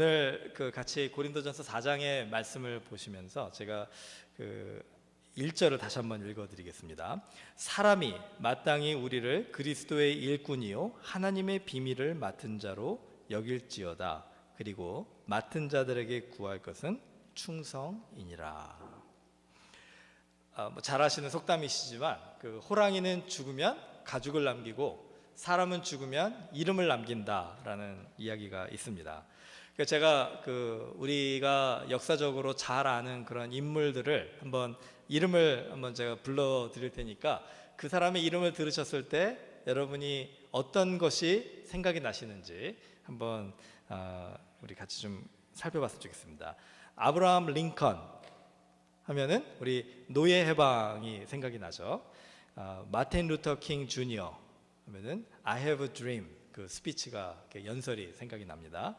오늘 같이 고린도전서 4장의 말씀을 보시면서 제가 1절을 다시 한번 읽어드리겠습니다. 사람이 마땅히 우리를 그리스도의 일꾼이요 하나님의 비밀을 맡은 자로 여길지어다. 그리고 맡은 자들에게 구할 것은 충성이니라. 잘 아시는 속담이시지만 호랑이는 죽으면 가죽을 남기고 사람은 죽으면 이름을 남긴다라는 이야기가 있습니다. 제가 우리가 역사적으로 잘 아는 그런 인물들을 이름을 한번 제가 불러드릴 테니까 그 사람의 이름을 들으셨을 때 여러분이 어떤 것이 생각이 나시는지 한번 우리 같이 좀 살펴봤으면 좋겠습니다. 아브라함 링컨 하면은 우리 노예 해방이 생각이 나죠. 마틴 루터 킹 주니어 하면은 I have a dream 스피치가 연설이 생각이 납니다.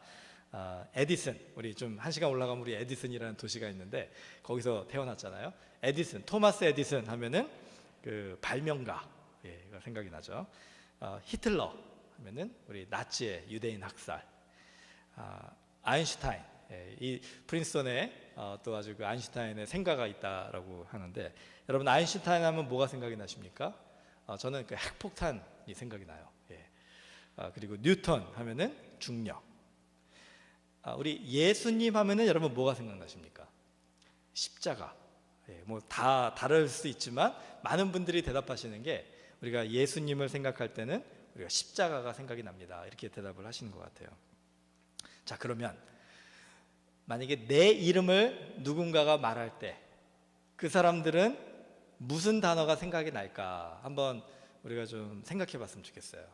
에디슨, 우리 좀 1시간 올라가면 우리 에디슨이라는 도시가 있는데 거기서 태어났잖아요. 에디슨, 토마스 에디슨 하면은 발명가가 생각이 나죠. 히틀러 하면은 우리 나치의 유대인 학살. 아인슈타인, 이 프린스턴에 또 아주 아인슈타인의 생가가 있다라고 하는데, 여러분 아인슈타인 하면 뭐가 생각이 나십니까? 저는 핵폭탄이 생각이 나요. 그리고 뉴턴 하면은 중력. 우리 예수님 하면은 여러분 뭐가 생각나십니까? 십자가. 뭐 다 다를 수 있지만 많은 분들이 대답하시는 게 우리가 예수님을 생각할 때는 우리가 십자가가 생각이 납니다. 이렇게 대답을 하시는 것 같아요. 자, 그러면 만약에 내 이름을 누군가가 말할 때 그 사람들은 무슨 단어가 생각이 날까? 한번 우리가 좀 생각해 봤으면 좋겠어요.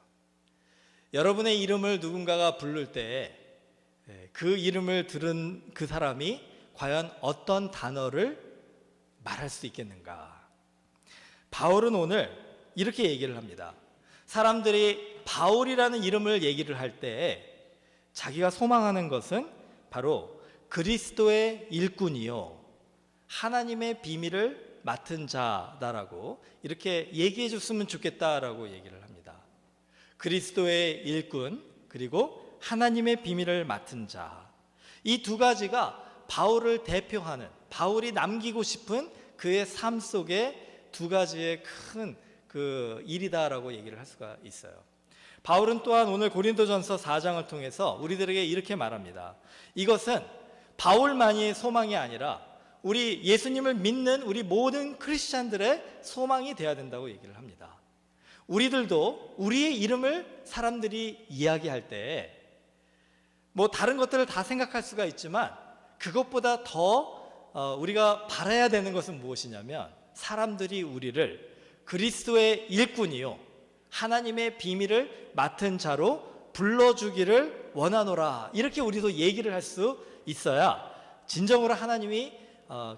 여러분의 이름을 누군가가 부를 때 그 이름을 들은 그 사람이 과연 어떤 단어를 말할 수 있겠는가? 바울은 오늘 이렇게 얘기를 합니다. 사람들이 바울이라는 이름을 얘기를 할 때 자기가 소망하는 것은 바로 그리스도의 일꾼이요 하나님의 비밀을 맡은 자다라고 이렇게 얘기해 줬으면 좋겠다라고 얘기를 합니다. 그리스도의 일꾼 그리고 하나님의 비밀을 맡은 자, 이 두 가지가 바울을 대표하는, 바울이 남기고 싶은 그의 삶 속에 두 가지의 큰 일이다라고 얘기를 할 수가 있어요. 바울은 또한 오늘 고린도전서 4장을 통해서 우리들에게 이렇게 말합니다. 이것은 바울만의 소망이 아니라 우리 예수님을 믿는 우리 모든 크리스찬들의 소망이 되어야 된다고 얘기를 합니다. 우리들도 우리의 이름을 사람들이 이야기할 때 뭐 다른 것들을 다 생각할 수가 있지만 그것보다 더 우리가 바라야 되는 것은 무엇이냐면 사람들이 우리를 그리스도의 일꾼이요 하나님의 비밀을 맡은 자로 불러주기를 원하노라, 이렇게 우리도 얘기를 할 수 있어야 진정으로 하나님이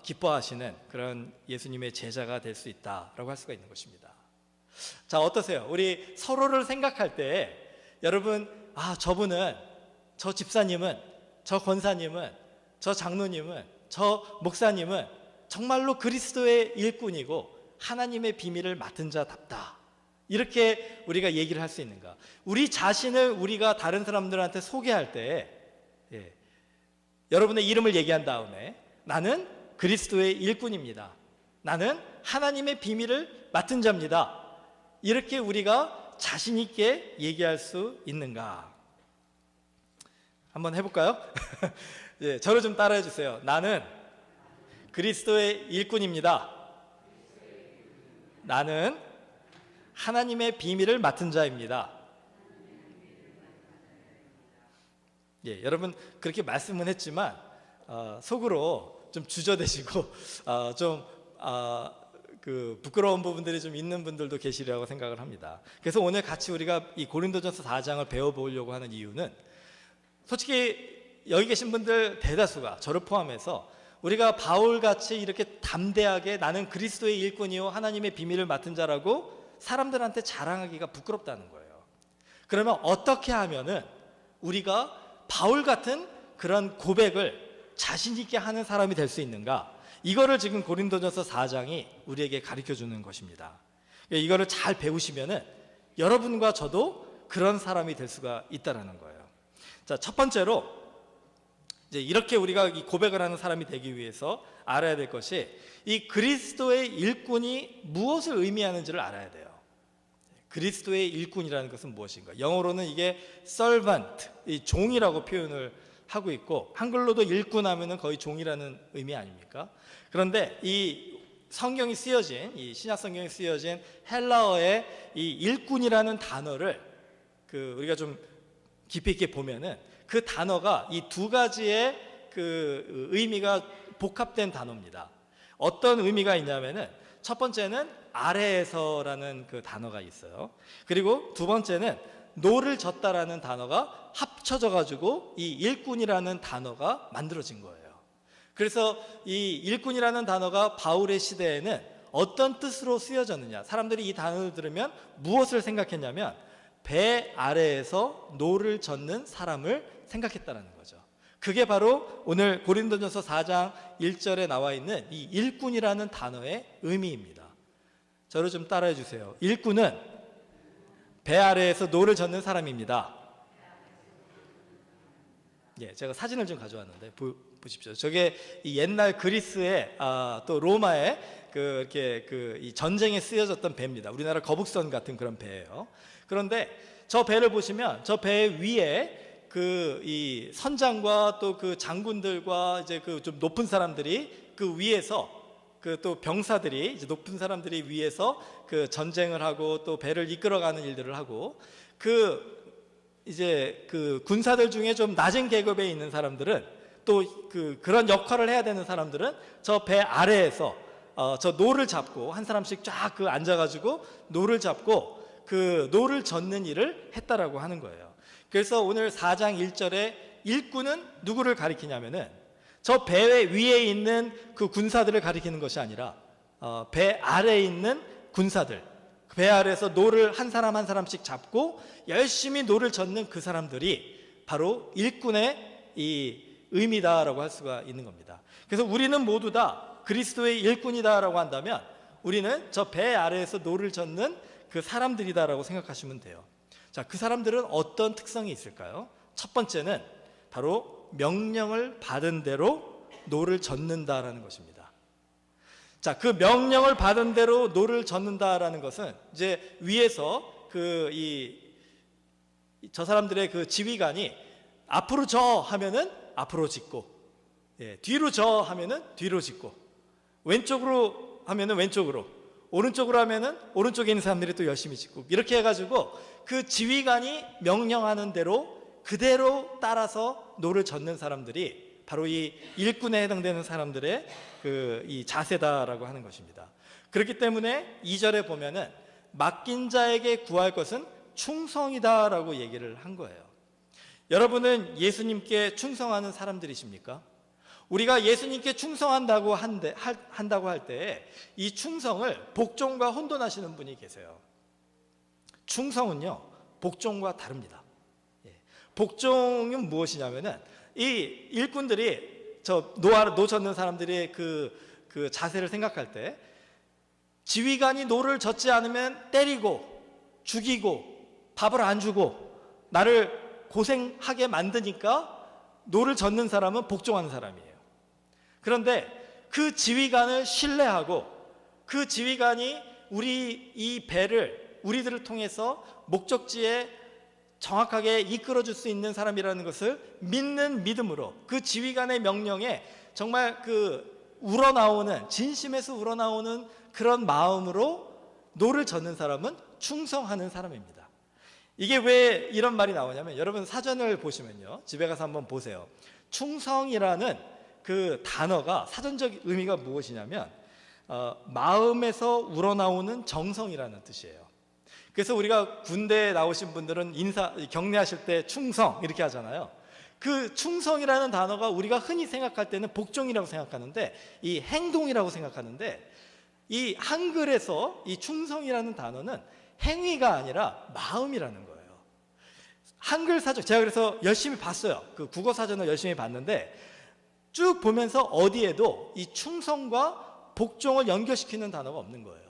기뻐하시는 그런 예수님의 제자가 될 수 있다라고 할 수가 있는 것입니다. 자, 어떠세요? 우리 서로를 생각할 때 여러분, 저분은, 저 집사님은, 저 권사님은, 저 장로님은, 저 목사님은 정말로 그리스도의 일꾼이고 하나님의 비밀을 맡은 자답다, 이렇게 우리가 얘기를 할 수 있는가? 우리 자신을 우리가 다른 사람들한테 소개할 때 여러분의 이름을 얘기한 다음에 나는 그리스도의 일꾼입니다, 나는 하나님의 비밀을 맡은 자입니다, 이렇게 우리가 자신 있게 얘기할 수 있는가? 한번 해볼까요? 저를 좀 따라해 주세요. 나는 그리스도의 일꾼입니다. 나는 하나님의 비밀을 맡은 자입니다. 여러분 그렇게 말씀은 했지만 속으로 좀 주저되시고 부끄러운 부분들이 좀 있는 분들도 계시리라고 생각을 합니다. 그래서 오늘 같이 우리가 이 고린도전서 4장을 배워보려고 하는 이유는, 솔직히 여기 계신 분들 대다수가 저를 포함해서 우리가 바울같이 이렇게 담대하게 나는 그리스도의 일꾼이요 하나님의 비밀을 맡은 자라고 사람들한테 자랑하기가 부끄럽다는 거예요. 그러면 어떻게 하면은 우리가 바울 같은 그런 고백을 자신 있게 하는 사람이 될 수 있는가? 이거를 지금 고린도전서 4장이 우리에게 가르쳐주는 것입니다. 이거를 잘 배우시면은 여러분과 저도 그런 사람이 될 수가 있다는 거예요. 자, 첫 번째로 이제 이렇게 우리가 이 고백을 하는 사람이 되기 위해서 알아야 될 것이 이 그리스도의 일꾼이 무엇을 의미하는지를 알아야 돼요. 그리스도의 일꾼이라는 것은 무엇인가? 영어로는 이게 servant, 이 종이라고 표현을 하고 있고, 한글로도 일꾼 하면은 거의 종이라는 의미 아닙니까? 그런데 이 성경이 쓰여진, 이 신약 성경이 쓰여진 헬라어의 이 일꾼이라는 단어를 우리가 좀 깊이 있게 보면은 그 단어가 이 두 가지의 그 의미가 복합된 단어입니다. 어떤 의미가 있냐면은 첫 번째는 아래에서라는 그 단어가 있어요. 그리고 두 번째는 노를 젓다라는 단어가 합쳐져 가지고 이 일꾼이라는 단어가 만들어진 거예요. 그래서 이 일꾼이라는 단어가 바울의 시대에는 어떤 뜻으로 쓰여졌느냐, 사람들이 이 단어를 들으면 무엇을 생각했냐면 배 아래에서 노를 젓는 사람을 생각했다는 거죠. 그게 바로 오늘 고린도전서 4장 1절에 나와 있는 이 일꾼이라는 단어의 의미입니다. 저를 좀 따라해 주세요. 일꾼은 배 아래에서 노를 젓는 사람입니다. 예, 제가 사진을 좀 가져왔는데 보십시오. 저게 이 옛날 그리스의 또 로마의 이 전쟁에 쓰여졌던 배입니다. 우리나라 거북선 같은 그런 배예요. 그런데 저 배를 보시면 저 배 위에 이 선장과 또 그 장군들과 이제 그 좀 높은 사람들이 그 위에서 또 병사들이 이제 높은 사람들이 위에서 그 전쟁을 하고 또 배를 이끌어가는 일들을 하고 이제 그 군사들 중에 좀 낮은 계급에 있는 사람들은 또 그런 역할을 해야 되는 사람들은 저 배 아래에서 저 노를 잡고 한 사람씩 쫙 앉아가지고 노를 잡고 그 노를 젓는 일을 했다라고 하는 거예요. 그래서 오늘 4장 1절에 일꾼은 누구를 가리키냐면은 저 배 위에 있는 그 군사들을 가리키는 것이 아니라 배 아래에 있는 군사들, 배 아래에서 노를 한 사람 한 사람씩 잡고 열심히 노를 젓는 그 사람들이 바로 일꾼의 이 의미다라고 할 수가 있는 겁니다. 그래서 우리는 모두 다 그리스도의 일꾼이다라고 한다면 우리는 저 배 아래에서 노를 젓는 그 사람들이다라고 생각하시면 돼요. 자, 그 사람들은 어떤 특성이 있을까요? 첫 번째는 바로 명령을 받은 대로 노를 젓는다라는 것입니다. 자, 그 명령을 받은 대로 노를 젓는다라는 것은 이제 위에서 저 사람들의 그 지휘관이 앞으로 저 하면은 앞으로 짚고, 뒤로 저 하면은 뒤로 짚고, 왼쪽으로 하면은 왼쪽으로, 오른쪽으로 하면은 오른쪽에 있는 사람들이 또 열심히 짚고, 이렇게 해가지고 그 지휘관이 명령하는 대로 그대로 따라서 노를 젓는 사람들이 바로 이 일꾼에 해당되는 사람들의 이 자세다라고 하는 것입니다. 그렇기 때문에 2절에 보면은 맡긴 자에게 구할 것은 충성이다라고 얘기를 한 거예요. 여러분은 예수님께 충성하는 사람들이십니까? 우리가 예수님께 충성한다고 할 때 이 충성을 복종과 혼돈하시는 분이 계세요. 충성은요, 복종과 다릅니다. 복종은 무엇이냐면은 이 일꾼들이 노 젓는 사람들의 그 자세를 생각할 때 지휘관이 노를 젓지 않으면 때리고 죽이고 밥을 안 주고 나를 고생하게 만드니까 노를 젓는 사람은 복종하는 사람이에요. 그런데 그 지휘관을 신뢰하고 그 지휘관이 이 배를 우리들을 통해서 목적지에 정확하게 이끌어줄 수 있는 사람이라는 것을 믿는 믿음으로 그 지휘관의 명령에 정말 우러나오는, 진심에서 우러나오는 그런 마음으로 노를 젓는 사람은 충성하는 사람입니다. 이게 왜 이런 말이 나오냐면, 여러분 사전을 보시면요, 집에 가서 한번 보세요. 충성이라는 그 단어가 사전적 의미가 무엇이냐면 마음에서 우러나오는 정성이라는 뜻이에요. 그래서 우리가 군대에 나오신 분들은 격려하실 때 충성 이렇게 하잖아요. 그 충성이라는 단어가 우리가 흔히 생각할 때는 복종이라고 생각하는데, 이 행동이라고 생각하는데, 이 한글에서 이 충성이라는 단어는 행위가 아니라 마음이라는 거예요. 한글 사전, 제가 그래서 열심히 봤어요. 그 국어 사전을 열심히 봤는데 쭉 보면서 어디에도 이 충성과 복종을 연결시키는 단어가 없는 거예요.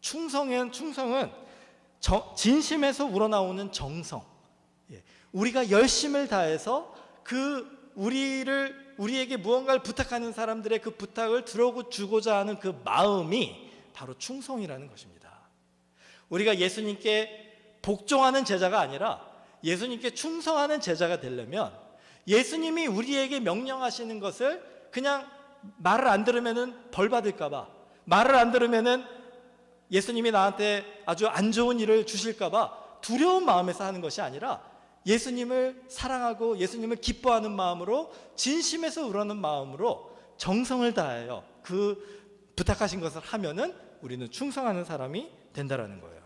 충성은 진심에서 우러나오는 정성, 우리가 열심을 다해서 그 우리에게 무언가를 부탁하는 사람들의 그 부탁을 들어주고자 하는 그 마음이 바로 충성이라는 것입니다. 우리가 예수님께 복종하는 제자가 아니라 예수님께 충성하는 제자가 되려면 예수님이 우리에게 명령하시는 것을 그냥 말을 안 들으면 벌 받을까 봐, 말을 안 들으면 예수님이 나한테 아주 안 좋은 일을 주실까 봐 두려운 마음에서 하는 것이 아니라 예수님을 사랑하고 예수님을 기뻐하는 마음으로, 진심에서 우러는 마음으로 정성을 다하여 그 부탁하신 것을 하면은 우리는 충성하는 사람이 된다라는 거예요.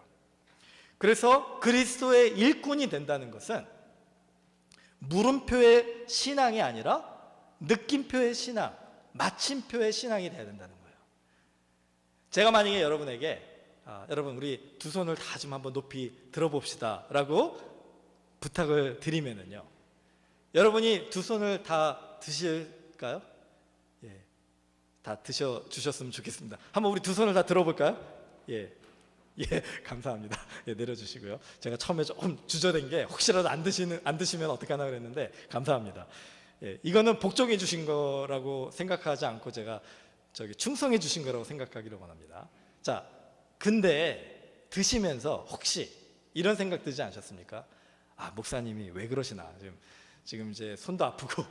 그래서 그리스도의 일꾼이 된다는 것은 물음표의 신앙이 아니라 느낌표의 신앙, 마침표의 신앙이 돼야 된다는 거예요. 제가 만약에 여러분에게 여러분 우리 두 손을 다 좀 한번 높이 들어봅시다 라고 부탁을 드리면은요, 여러분이 두 손을 다 드실까요? 예, 다 드셔 주셨으면 좋겠습니다. 한번 우리 두 손을 다 들어볼까요? 예, 감사합니다. 예, 내려주시고요. 제가 처음에 조금 주저된 게 혹시라도 안 드시면 어떡하나 그랬는데 감사합니다. 예, 이거는 복종해 주신 거라고 생각하지 않고 제가 충성해 주신 거라고 생각하기를 원합니다. 자, 근데 드시면서 혹시 이런 생각 들지 않으셨습니까? 목사님이 왜 그러시나? 지금 이제 손도 아프고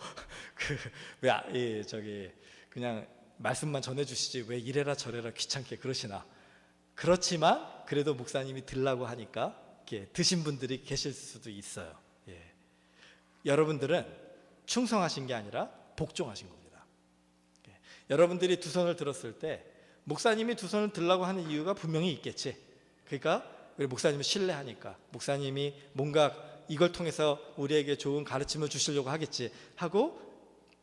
그냥 말씀만 전해주시지 왜 이래라 저래라 귀찮게 그러시나? 그렇지만 그래도 목사님이 들라고 하니까 이렇게 드신 분들이 계실 수도 있어요. 예. 여러분들은 충성하신 게 아니라 복종하신 겁니다. 예. 여러분들이 두 손을 들었을 때 목사님이 두 손을 들라고 하는 이유가 분명히 있겠지. 그러니까 우리 목사님을 신뢰하니까 목사님이 뭔가 이걸 통해서 우리에게 좋은 가르침을 주시려고 하겠지 하고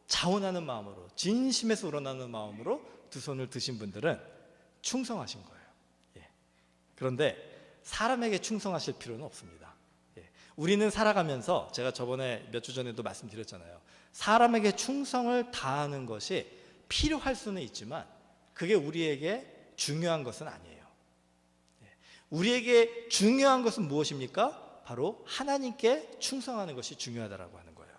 자원하는 마음으로, 진심에서 우러나는 마음으로 두 손을 드신 분들은 충성하신 거예요. 예. 그런데 사람에게 충성하실 필요는 없습니다. 예. 우리는 살아가면서 제가 저번에 몇 주 전에도 말씀드렸잖아요. 사람에게 충성을 다하는 것이 필요할 수는 있지만 그게 우리에게 중요한 것은 아니에요. 예. 우리에게 중요한 것은 무엇입니까? 바로 하나님께 충성하는 것이 중요하다라고 하는 거예요.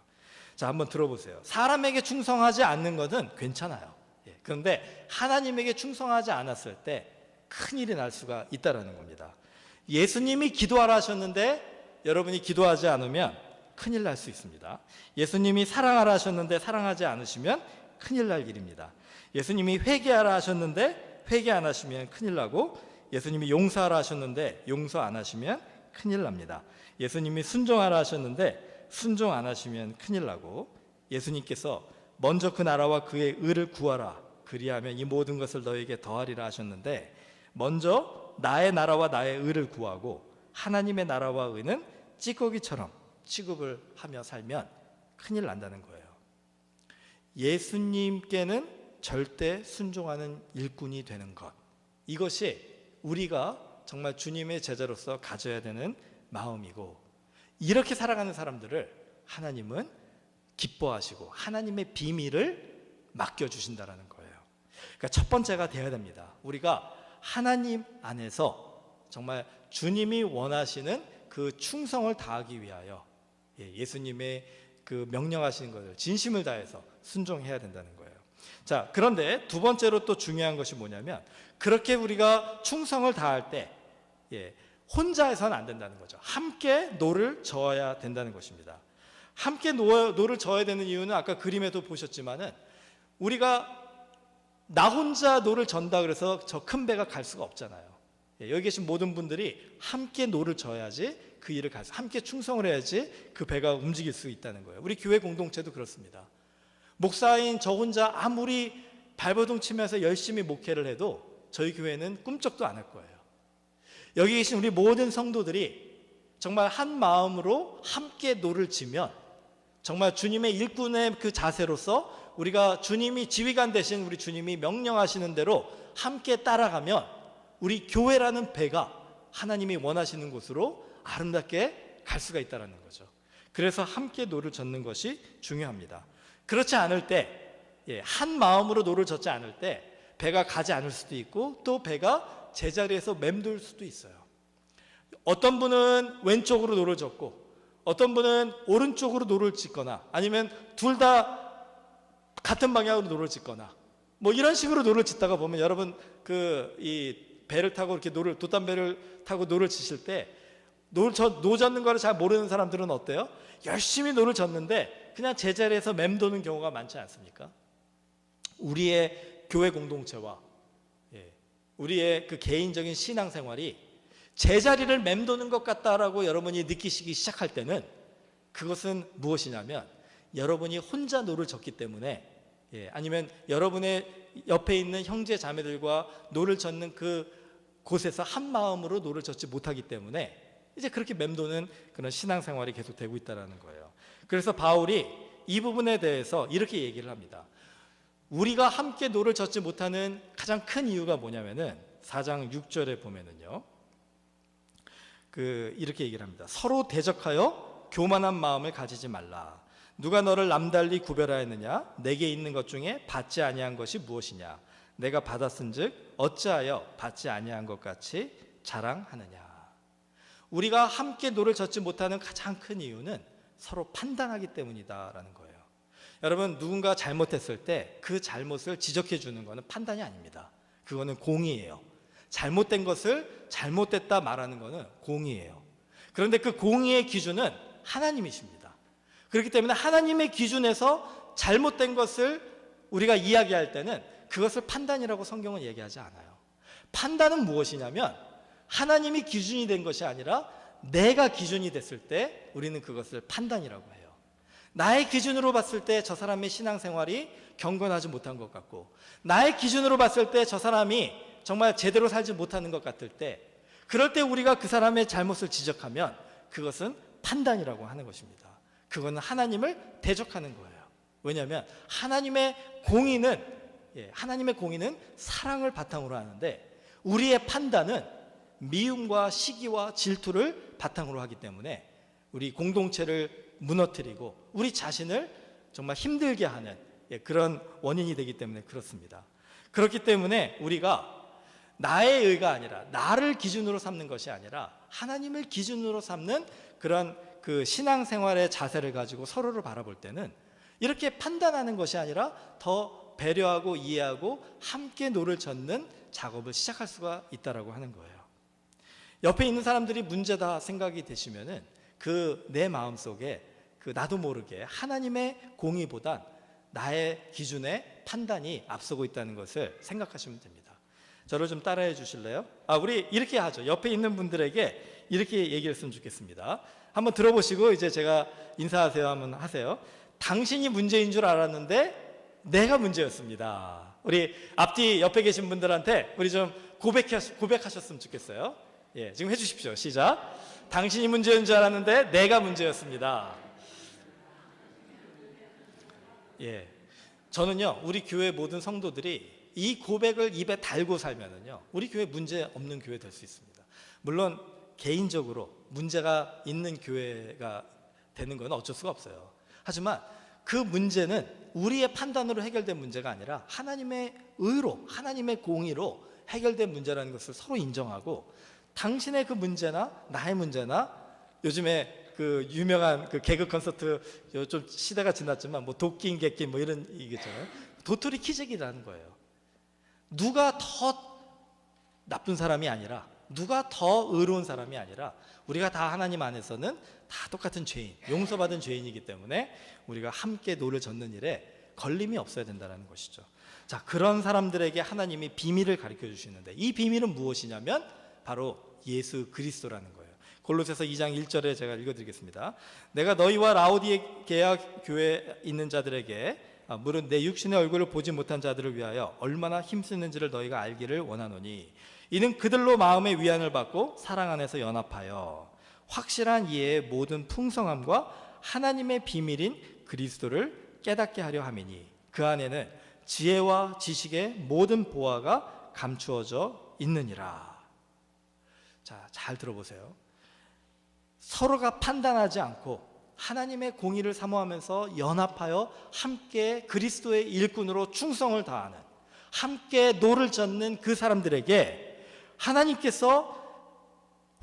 자, 한번 들어보세요. 사람에게 충성하지 않는 것은 괜찮아요. 예. 그런데 하나님에게 충성하지 않았을 때 큰일이 날 수가 있다라는 겁니다. 예수님이 기도하라 하셨는데 여러분이 기도하지 않으면 큰일 날 수 있습니다. 예수님이 사랑하라 하셨는데 사랑하지 않으시면 큰일 날 일입니다. 예수님이 회개하라 하셨는데 회개 안 하시면 큰일 나고, 예수님이 용서하라 하셨는데 용서 안 하시면 큰일 납니다. 예수님이 순종하라 하셨는데 순종 안 하시면 큰일 나고, 예수님께서 먼저 그 나라와 그의 의를 구하라 그리하면 이 모든 것을 너에게 더하리라 하셨는데 먼저 나의 나라와 나의 의를 구하고 하나님의 나라와 의는 찌꺼기처럼 취급을 하며 살면 큰일 난다는 거예요. 예수님께는 절대 순종하는 일꾼이 되는 것, 이것이 우리가 정말 주님의 제자로서 가져야 되는 마음이고, 이렇게 살아가는 사람들을 하나님은 기뻐하시고 하나님의 비밀을 맡겨주신다는 거예요. 그러니까 첫 번째가 되어야 됩니다. 우리가 하나님 안에서 정말 주님이 원하시는 그 충성을 다하기 위하여 예수님의 그 명령하시는 것을 진심을 다해서 순종해야 된다는 거예요. 자, 그런데 두 번째로 또 중요한 것이 뭐냐면, 그렇게 우리가 충성을 다할 때 혼자 해서는 안 된다는 거죠. 함께 노를 저어야 된다는 것입니다. 함께 노를 저어야 되는 이유는 아까 그림에도 보셨지만은 우리가 나 혼자 노를 전다 그래서 저 큰 배가 갈 수가 없잖아요. 여기 계신 모든 분들이 함께 노를 저어야지 그 일을 함께 충성을 해야지 그 배가 움직일 수 있다는 거예요. 우리 교회 공동체도 그렇습니다. 목사인 저 혼자 아무리 발버둥 치면서 열심히 목회를 해도 저희 교회는 꿈쩍도 안 할 거예요. 여기 계신 우리 모든 성도들이 정말 한 마음으로 함께 노를 지면 정말 주님의 일꾼의 그 자세로서 우리가 주님이 지휘관 대신 우리 주님이 명령하시는 대로 함께 따라가면 우리 교회라는 배가 하나님이 원하시는 곳으로 아름답게 갈 수가 있다는 거죠. 그래서 함께 노를 젓는 것이 중요합니다. 그렇지 않을 때, 한 마음으로 노를 젓지 않을 때 배가 가지 않을 수도 있고 또 배가 제자리에서 맴돌 수도 있어요. 어떤 분은 왼쪽으로 노를 젓고 어떤 분은 오른쪽으로 노를 짓거나 아니면 둘 다 같은 방향으로 노를 짓거나 뭐 이런 식으로 노를 짓다가 보면 여러분 이 배를 타고 이렇게 돛담배를 타고 노를 치실 때 노 젓는 거를 잘 모르는 사람들은 어때요? 열심히 노를 젓는데 그냥 제자리에서 맴도는 경우가 많지 않습니까? 우리의 교회 공동체와 우리의 그 개인적인 신앙생활이 제자리를 맴도는 것 같다라고 여러분이 느끼시기 시작할 때는 그것은 무엇이냐면 여러분이 혼자 노를 젓기 때문에 아니면 여러분의 옆에 있는 형제 자매들과 노를 젓는 그 곳에서 한 마음으로 노를 젓지 못하기 때문에 이제 그렇게 맴도는 그런 신앙생활이 계속되고 있다는 거예요. 그래서 바울이 이 부분에 대해서 이렇게 얘기를 합니다. 우리가 함께 노를 젓지 못하는 가장 큰 이유가 뭐냐면은 4장 6절에 보면은요, 이렇게 얘기를 합니다. 서로 대적하여 교만한 마음을 가지지 말라. 누가 너를 남달리 구별하였느냐? 내게 있는 것 중에 받지 아니한 것이 무엇이냐? 내가 받았은즉 어찌하여 받지 아니한 것 같이 자랑하느냐? 우리가 함께 노를 젓지 못하는 가장 큰 이유는 서로 판단하기 때문이다라는 거예요. 여러분, 누군가 잘못했을 때 그 잘못을 지적해 주는 것은 판단이 아닙니다. 그거는 공의예요. 잘못된 것을 잘못됐다 말하는 것은 공의예요. 그런데 그 공의의 기준은 하나님이십니다. 그렇기 때문에 하나님의 기준에서 잘못된 것을 우리가 이야기할 때는 그것을 판단이라고 성경은 얘기하지 않아요. 판단은 무엇이냐면 하나님이 기준이 된 것이 아니라 내가 기준이 됐을 때 우리는 그것을 판단이라고 해요. 나의 기준으로 봤을 때 저 사람의 신앙생활이 경건하지 못한 것 같고, 나의 기준으로 봤을 때 저 사람이 정말 제대로 살지 못하는 것 같을 때, 그럴 때 우리가 그 사람의 잘못을 지적하면 그것은 판단이라고 하는 것입니다. 그거는 하나님을 대적하는 거예요. 왜냐하면 하나님의 공의는 사랑을 바탕으로 하는데 우리의 판단은 미움과 시기와 질투를 바탕으로 하기 때문에 우리 공동체를 무너뜨리고 우리 자신을 정말 힘들게 하는 그런 원인이 되기 때문에 그렇습니다. 그렇기 때문에 우리가 나의 의가 아니라 나를 기준으로 삼는 것이 아니라 하나님을 기준으로 삼는 그런 그 신앙생활의 자세를 가지고 서로를 바라볼 때는 이렇게 판단하는 것이 아니라 더 배려하고 이해하고 함께 노를 젓는 작업을 시작할 수가 있다라고 하는 거예요. 옆에 있는 사람들이 문제다 생각이 되시면은 내 마음속에 나도 모르게 하나님의 공의보단 나의 기준의 판단이 앞서고 있다는 것을 생각하시면 됩니다. 저를 좀 따라해 주실래요? 우리 이렇게 하죠. 옆에 있는 분들에게 이렇게 얘기했으면 좋겠습니다. 한번 들어보시고 이제 제가 인사하세요 하면 하세요. 당신이 문제인 줄 알았는데 내가 문제였습니다. 우리 앞뒤 옆에 계신 분들한테 우리 좀 고백하셨으면 좋겠어요. 지금 해주십시오. 시작. 당신이 문제인 줄 알았는데 내가 문제였습니다. 저는요, 우리 교회 모든 성도들이 이 고백을 입에 달고 살면은요, 우리 교회 문제 없는 교회 될 수 있습니다. 물론 개인적으로 문제가 있는 교회가 되는 건 어쩔 수가 없어요. 하지만 그 문제는 우리의 판단으로 해결된 문제가 아니라 하나님의 의로, 하나님의 공의로 해결된 문제라는 것을 서로 인정하고, 당신의 그 문제나 나의 문제나, 요즘에 그 유명한 그 개그 콘서트, 좀 시대가 지났지만 뭐 도끼인 객긴 뭐 이런 얘기잖아요. 도토리 키재기라는 거예요. 누가 더 나쁜 사람이 아니라, 누가 더 의로운 사람이 아니라 우리가 다 하나님 안에서는 다 똑같은 죄인, 용서받은 죄인이기 때문에 우리가 함께 노를 젓는 일에 걸림이 없어야 된다는 것이죠. 자, 그런 사람들에게 하나님이 비밀을 가르쳐 주시는데, 이 비밀은 무엇이냐면 바로 예수 그리스도라는 거예요. 골로새서 2장 1절에 제가 읽어드리겠습니다. 내가 너희와 라오디게아 교회에 있는 자들에게 물은 내 육신의 얼굴을 보지 못한 자들을 위하여 얼마나 힘쓰는지를 너희가 알기를 원하노니, 이는 그들로 마음의 위안을 받고 사랑 안에서 연합하여 확실한 이해의 모든 풍성함과 하나님의 비밀인 그리스도를 깨닫게 하려 함이니, 그 안에는 지혜와 지식의 모든 보화가 감추어져 있느니라. 자, 잘 들어보세요. 서로가 판단하지 않고 하나님의 공의를 사모하면서 연합하여 함께 그리스도의 일꾼으로 충성을 다하는, 함께 노를 젓는 그 사람들에게 하나님께서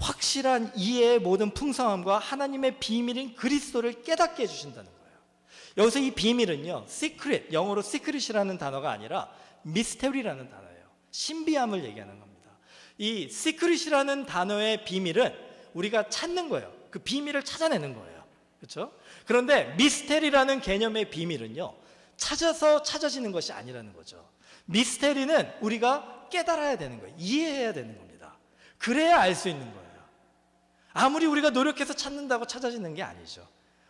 확실한 이해의 모든 풍성함과 하나님의 비밀인 그리스도를 깨닫게 해주신다는 거예요. 여기서 이 비밀은요, secret, 영어로 secret이라는 단어가 아니라 mystery라는 단어예요. 신비함을 얘기하는 겁니다. 이 secret이라는 단어의 비밀은 우리가 찾는 거예요. 그 비밀을 찾아내는 거예요. 그렇죠? 그런데 미스테리라는 개념의 비밀은요, 찾아서 찾아지는 것이 아니라는 거죠. 미스테리는 우리가 깨달아야 되는 거예요. 이해해야 되는 겁니다. 그래야 알 수 있는 거예요. 아무리 우리가 노력해서 찾는다고 찾아지는 게 아니죠.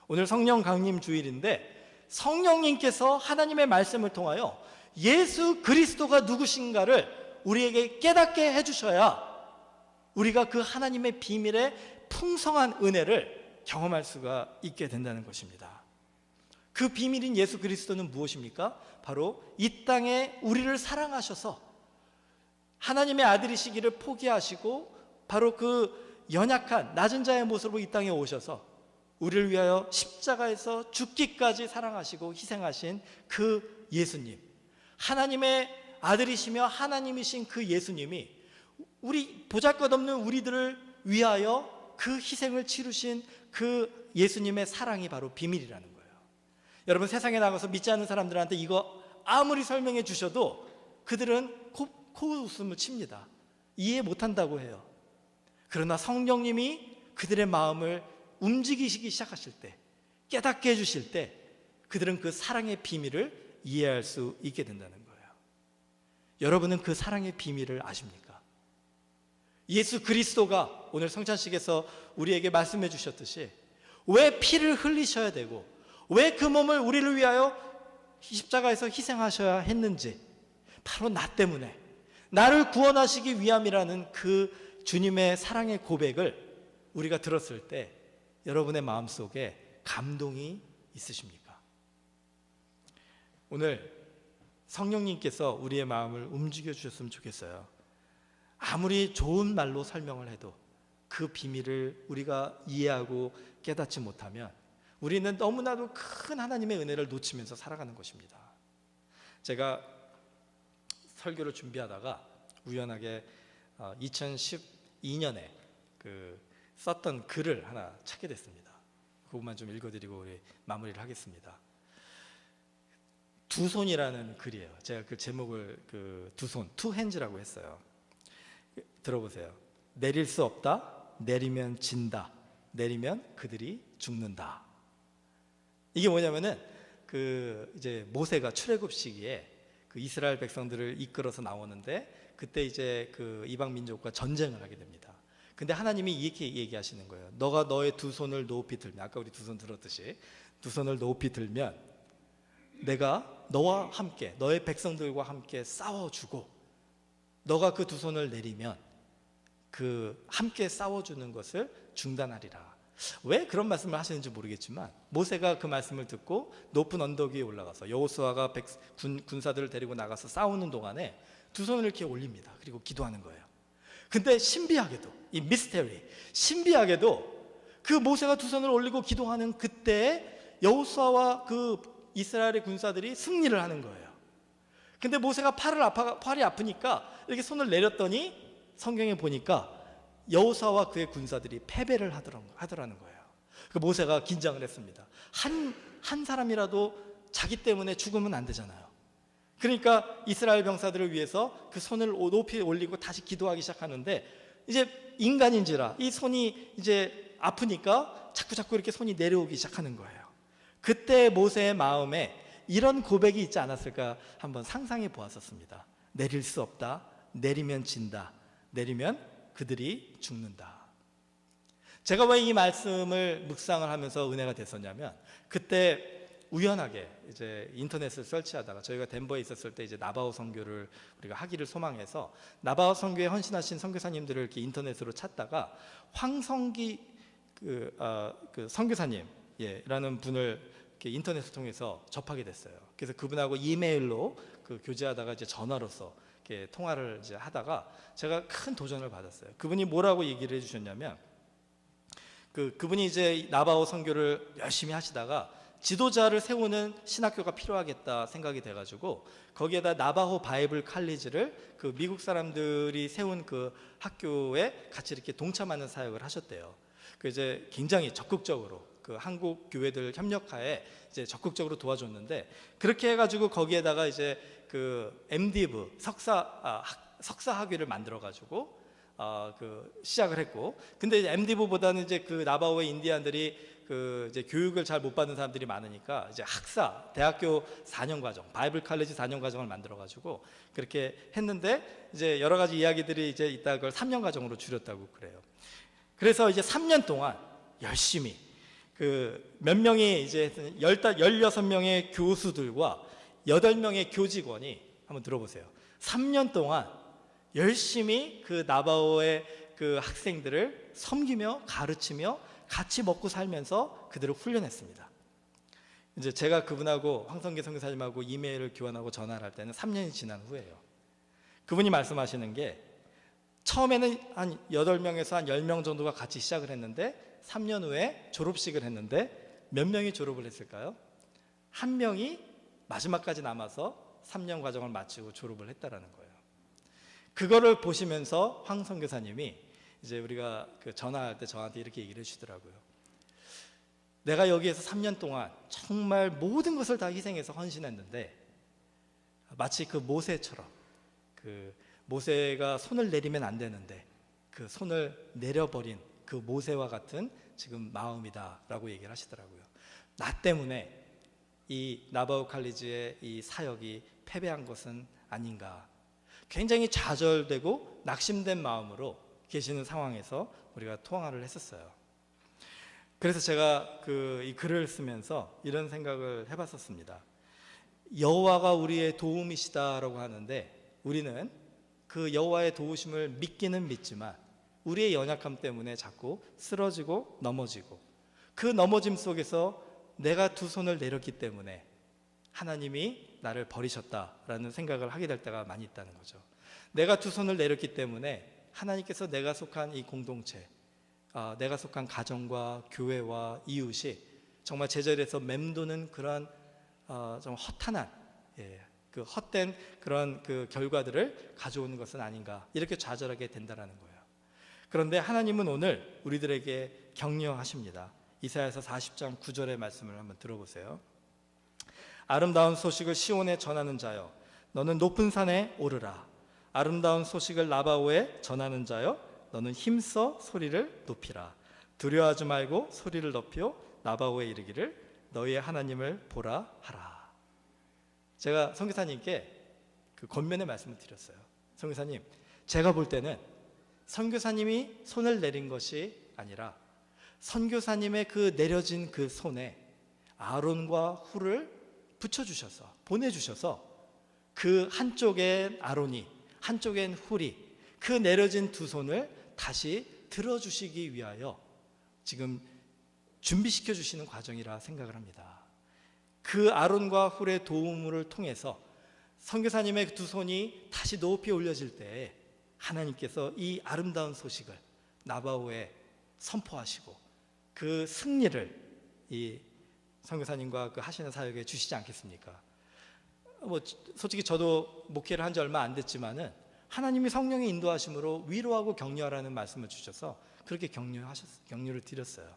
오늘 성령 강림 주일인데 성령님께서 하나님의 말씀을 통하여 예수 그리스도가 누구신가를 우리에게 깨닫게 해주셔야 우리가 그 하나님의 비밀의 풍성한 은혜를 경험할 수가 있게 된다는 것입니다. 그 비밀인 예수 그리스도는 무엇입니까? 바로 이 땅에 우리를 사랑하셔서 하나님의 아들이시기를 포기하시고 바로 그 연약한 낮은 자의 모습으로 이 땅에 오셔서 우리를 위하여 십자가에서 죽기까지 사랑하시고 희생하신 그 예수님, 하나님의 아들이시며 하나님이신 그 예수님이 우리 보잘것없는 우리들을 위하여 그 희생을 치르신 그 예수님의 사랑이 바로 비밀이라는 거예요. 여러분, 세상에 나가서 믿지 않는 사람들한테 이거 아무리 설명해 주셔도 그들은 코웃음을 칩니다. 이해 못한다고 해요. 그러나 성령님이 그들의 마음을 움직이시기 시작하실 때, 깨닫게 해주실 때 그들은 그 사랑의 비밀을 이해할 수 있게 된다는 거예요. 여러분은 그 사랑의 비밀을 아십니까? 예수 그리스도가 오늘 성찬식에서 우리에게 말씀해 주셨듯이 왜 피를 흘리셔야 되고 왜 그 몸을 우리를 위하여 십자가에서 희생하셔야 했는지, 바로 나 때문에, 나를 구원하시기 위함이라는 그 주님의 사랑의 고백을 우리가 들었을 때 여러분의 마음속에 감동이 있으십니까? 오늘 성령님께서 우리의 마음을 움직여 주셨으면 좋겠어요. 아무리 좋은 말로 설명을 해도 그 비밀을 우리가 이해하고 깨닫지 못하면 우리는 너무나도 큰 하나님의 은혜를 놓치면서 살아가는 것입니다. 제가 설교를 준비하다가 우연하게 2012년에 썼던 글을 하나 찾게 됐습니다. 그것만 좀 읽어드리고 우리 마무리를 하겠습니다. 두 손이라는 글이에요. 제가 그 제목을 두 손, two hands라고 했어요. 들어보세요. 내릴 수 없다, 내리면 진다, 내리면 그들이 죽는다. 이게 뭐냐면은 이제 모세가 출애굽 시기에 그 이스라엘 백성들을 이끌어서 나오는데 그때 이제 그 이방 민족과 전쟁을 하게 됩니다. 근데 하나님이 이렇게 얘기하시는 거예요. 너가 너의 두 손을 높이 들면, 아까 우리 두 손 들었듯이 두 손을 높이 들면 내가 너와 함께, 너의 백성들과 함께 싸워주고, 너가 그 두 손을 내리면 그 함께 싸워주는 것을 중단하리라. 왜 그런 말씀을 하시는지 모르겠지만 모세가 그 말씀을 듣고 높은 언덕 위에 올라가서 여호수아가 군사들을 데리고 나가서 싸우는 동안에 두 손을 이렇게 올립니다. 그리고 기도하는 거예요. 근데 신비하게도, 이 미스테리, 신비하게도 그 모세가 두 손을 올리고 기도하는 그때 여호수아와 그 이스라엘의 군사들이 승리를 하는 거예요. 근데 모세가 팔이 아프니까 이렇게 손을 내렸더니 성경에 보니까 여호수아와 그의 군사들이 패배를 하더라는 거예요. 그 모세가 긴장을 했습니다. 한 사람이라도 자기 때문에 죽으면 안 되잖아요. 그러니까 이스라엘 병사들을 위해서 그 손을 높이 올리고 다시 기도하기 시작하는데, 이제 인간인지라 이 손이 이제 아프니까 자꾸 이렇게 손이 내려오기 시작하는 거예요. 그때 모세의 마음에 이런 고백이 있지 않았을까 한번 상상해 보았었습니다. 내릴 수 없다, 내리면 진다, 내리면 그들이 죽는다. 제가 왜 이 말씀을 묵상을 하면서 은혜가 됐었냐면, 그때 우연하게 이제 인터넷을 설치하다가 저희가 덴버에 있었을 때 이제 나바오 선교를 우리가 하기를 소망해서 나바오 선교에 헌신하신 선교사님들을 이렇게 인터넷으로 찾다가 황성기 그 선교사님이라는 분을 이렇게 인터넷을 통해서 접하게 됐어요. 그래서 그분하고 이메일로 교제하다가 이제 전화로서 이렇게 통화를 이제 하다가 제가 큰 도전을 받았어요. 그분이 뭐라고 얘기를 해주셨냐면, 그분이 이제 나바오 선교를 열심히 하시다가 지도자를 세우는 신학교가 필요하겠다 생각이 돼가지고 거기에다 나바호 바이블 칼리지를 그 미국 사람들이 세운 그 학교에 같이 이렇게 동참하는 사역을 하셨대요. 그 이제 굉장히 적극적으로 그 한국 교회들 협력하에 이제 적극적으로 도와줬는데, 그렇게 해가지고 거기에다가 이제 그 MDiv 석사 학위를 만들어가지고 그 시작을 했고, 근데 이제 MDiv보다는 이제 그 나바호의 인디안들이 그 이제 교육을 잘 못 받는 사람들이 많으니까 이제 대학교 4년 과정, 바이블 칼리지 4년 과정을 만들어가지고 그렇게 했는데, 이제 여러 가지 이야기들이 이제 있다 그걸 3년 과정으로 줄였다고 그래요. 그래서 이제 3년 동안 열심히 그 몇 명이 이제 16명의 교수들과 8명의 교직원이, 한번 들어보세요. 3년 동안 열심히 그 나바오의 그 학생들을 섬기며 가르치며 같이 먹고 살면서 그들을 훈련했습니다. 이제 제가 그분하고 황성계 선교사님하고 이메일을 교환하고 전화를 할 때는 3년이 지난 후예요. 그분이 말씀하시는 게, 처음에는 한 8명에서 한 10명 정도가 같이 시작을 했는데 3년 후에 졸업식을 했는데 몇 명이 졸업을 했을까요? 1명이 마지막까지 남아서 3년 과정을 마치고 졸업을 했다라는 거예요. 그거를 보시면서 황 선교사님이 이제 우리가 그 전화할 때 저한테 이렇게 얘기를 해주시더라고요. 내가 여기에서 3년 동안 정말 모든 것을 다 희생해서 헌신했는데, 마치 그 모세처럼, 그 모세가 손을 내리면 안 되는데 그 손을 내려버린 그 모세와 같은 지금 마음이다라고 얘기를 하시더라고요. 나 때문에 이 나바오 칼리지의 이 사역이 패배한 것은 아닌가, 굉장히 좌절되고 낙심된 마음으로 계시는 상황에서 우리가 통화를 했었어요. 그래서 제가 이 글을 쓰면서 이런 생각을 해봤었습니다. 여호와가 우리의 도움이시다라고 하는데, 우리는 그 여호와의 도우심을 믿기는 믿지만 우리의 연약함 때문에 자꾸 쓰러지고 넘어지고, 그 넘어짐 속에서 내가 두 손을 내렸기 때문에 하나님이 나를 버리셨다라는 생각을 하게 될 때가 많이 있다는 거죠. 내가 두 손을 내렸기 때문에 하나님께서 내가 속한 이 공동체, 내가 속한 가정과 교회와 이웃이 정말 제자리에서 맴도는 그런 좀 허탄한, 그 헛된 그런 그 결과들을 가져오는 것은 아닌가, 이렇게 좌절하게 된다라는 거예요. 그런데 하나님은 오늘 우리들에게 격려하십니다. 이사야서 40장 9절의 말씀을 한번 들어보세요. 아름다운 소식을 시온에 전하는 자여, 너는 높은 산에 오르라. 아름다운 소식을 나바오에 전하는 자여, 너는 힘써 소리를 높이라. 두려워하지 말고 소리를 높여 나바오에 이르기를 너희의 하나님을 보라 하라. 제가 선교사님께 그 권면의 말씀을 드렸어요. 선교사님, 제가 볼 때는 선교사님이 손을 내린 것이 아니라 선교사님의 그 내려진 그 손에 아론과 훌을 붙여주셔서, 보내주셔서 그 한쪽엔 아론이, 한쪽엔 훌이 그 내려진 두 손을 다시 들어주시기 위하여 지금 준비시켜 주시는 과정이라 생각을 합니다. 그 아론과 훌의 도움을 통해서 선교사님의 두 손이 다시 높이 올려질 때 하나님께서 이 아름다운 소식을 나바오에 선포하시고 그 승리를 이 선교사님과 그 하시는 사역에 주시지 않겠습니까? 솔직히 저도 목회를 한 지 얼마 안 됐지만은 하나님이 성령의 인도하심으로 위로하고 격려하라는 말씀을 주셔서 그렇게 격려를 드렸어요.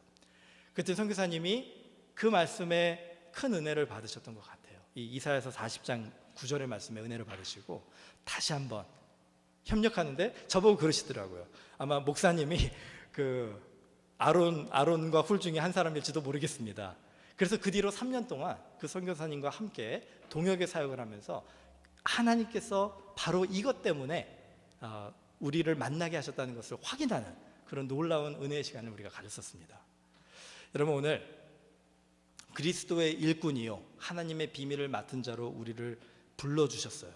그때 선교사님이 그 말씀에 큰 은혜를 받으셨던 것 같아요. 이 이사야서 40장 9절의 말씀에 은혜를 받으시고 다시 한번 협력하는데 저보고 그러시더라고요. 아마 목사님이 그 아론과 훌 중에 한 사람일지도 모르겠습니다. 그래서 그 뒤로 3년 동안 그 선교사님과 함께 동역의 사역을 하면서 하나님께서 바로 이것 때문에 우리를 만나게 하셨다는 것을 확인하는 그런 놀라운 은혜의 시간을 우리가 가졌었습니다. 여러분, 오늘 그리스도의 일꾼이요 하나님의 비밀을 맡은 자로 우리를 불러주셨어요.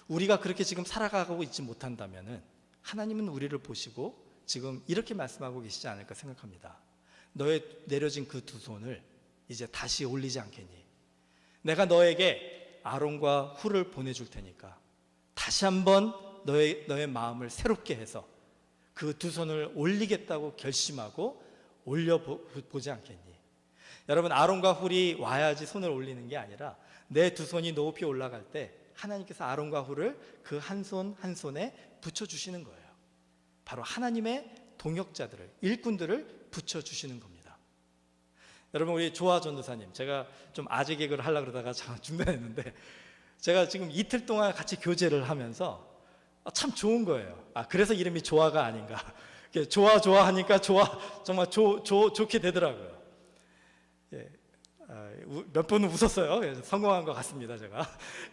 우리가 그렇게 지금 살아가고 있지 못한다면 하나님은 우리를 보시고 지금 이렇게 말씀하고 계시지 않을까 생각합니다. 너의 내려진 그 두 손을 이제 다시 올리지 않겠니? 내가 너에게 아론과 훌을 보내줄 테니까 다시 한번 너의 마음을 새롭게 해서 그 두 손을 올리겠다고 결심하고 올려보지 않겠니? 여러분, 아론과 훌이 와야지 손을 올리는 게 아니라 내 두 손이 높이 올라갈 때 하나님께서 아론과 훌을 그 한 손 한 손에 붙여주시는 거예요. 바로 하나님의 동역자들을, 일꾼들을 붙여주시는 겁니다. 여러분, 우리 조아 전도사님, 제가 좀 아재 개그를 하려고 그러다가 중단했는데, 제가 지금 이틀 동안 같이 교제를 하면서 참 좋은 거예요. 그래서 이름이 조아가 아닌가. 좋아하니까 정말 좋게 되더라고요. 예, 몇 번은 웃었어요. 성공한 것 같습니다, 제가.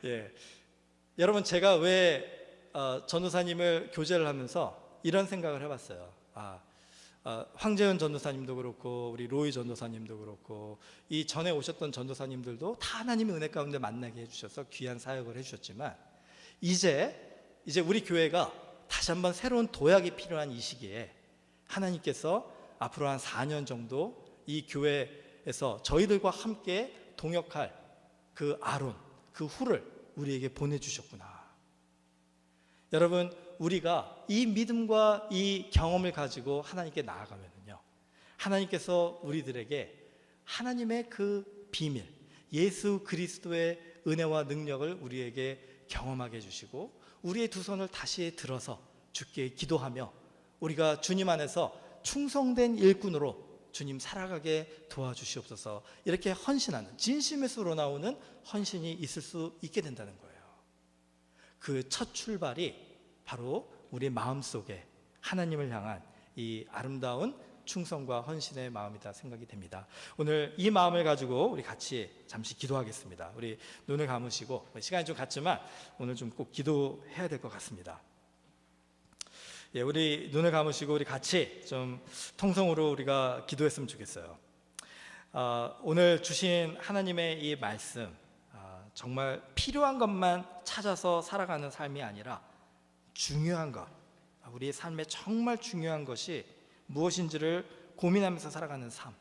예. 여러분, 제가 왜 전도사님을 교제를 하면서 이런 생각을 해봤어요. 황재현 전도사님도 그렇고 우리 로이 전도사님도 그렇고 이 전에 오셨던 전도사님들도 다 하나님의 은혜 가운데 만나게 해주셔서 귀한 사역을 해주셨지만, 이제 우리 교회가 다시 한번 새로운 도약이 필요한 이 시기에 하나님께서 앞으로 한 4년 정도 이 교회에서 저희들과 함께 동역할 그 아론, 그 훌을 우리에게 보내주셨구나. 여러분, 우리가 이 믿음과 이 경험을 가지고 하나님께 나아가면요, 하나님께서 우리들에게 하나님의 그 비밀, 예수 그리스도의 은혜와 능력을 우리에게 경험하게 해주시고, 우리의 두 손을 다시 들어서 주께 기도하며 우리가 주님 안에서 충성된 일꾼으로 주님 살아가게 도와주시옵소서. 이렇게 헌신하는, 진심에서 우러나오는 헌신이 있을 수 있게 된다는 거예요. 그 첫 출발이 바로 우리 마음속에 하나님을 향한 이 아름다운 충성과 헌신의 마음이다 생각이 됩니다. 오늘 이 마음을 가지고 우리 같이 잠시 기도하겠습니다. 우리 눈을 감으시고, 시간이 좀 갔지만 오늘 좀 꼭 기도해야 될 것 같습니다. 예, 우리 눈을 감으시고 우리 같이 좀 통성으로 우리가 기도했으면 좋겠어요. 오늘 주신 하나님의 이 말씀, 정말 필요한 것만 찾아서 살아가는 삶이 아니라 중요한 것, 우리의 삶에 정말 중요한 것이 무엇인지를 고민하면서 살아가는 삶,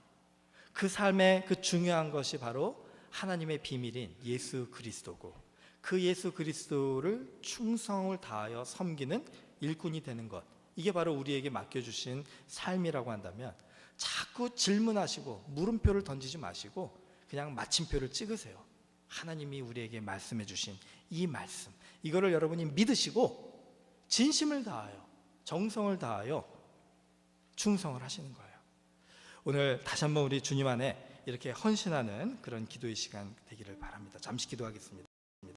그 삶의 그 중요한 것이 바로 하나님의 비밀인 예수 그리스도고, 그 예수 그리스도를 충성을 다하여 섬기는 일꾼이 되는 것, 이게 바로 우리에게 맡겨주신 삶이라고 한다면, 자꾸 질문하시고 물음표를 던지지 마시고 그냥 마침표를 찍으세요. 하나님이 우리에게 말씀해 주신 이 말씀, 이거를 여러분이 믿으시고 진심을 다하여, 정성을 다하여 충성을 하시는 거예요. 오늘 다시 한번 우리 주님 안에 이렇게 헌신하는 그런 기도의 시간 되기를 바랍니다. 잠시 기도하겠습니다.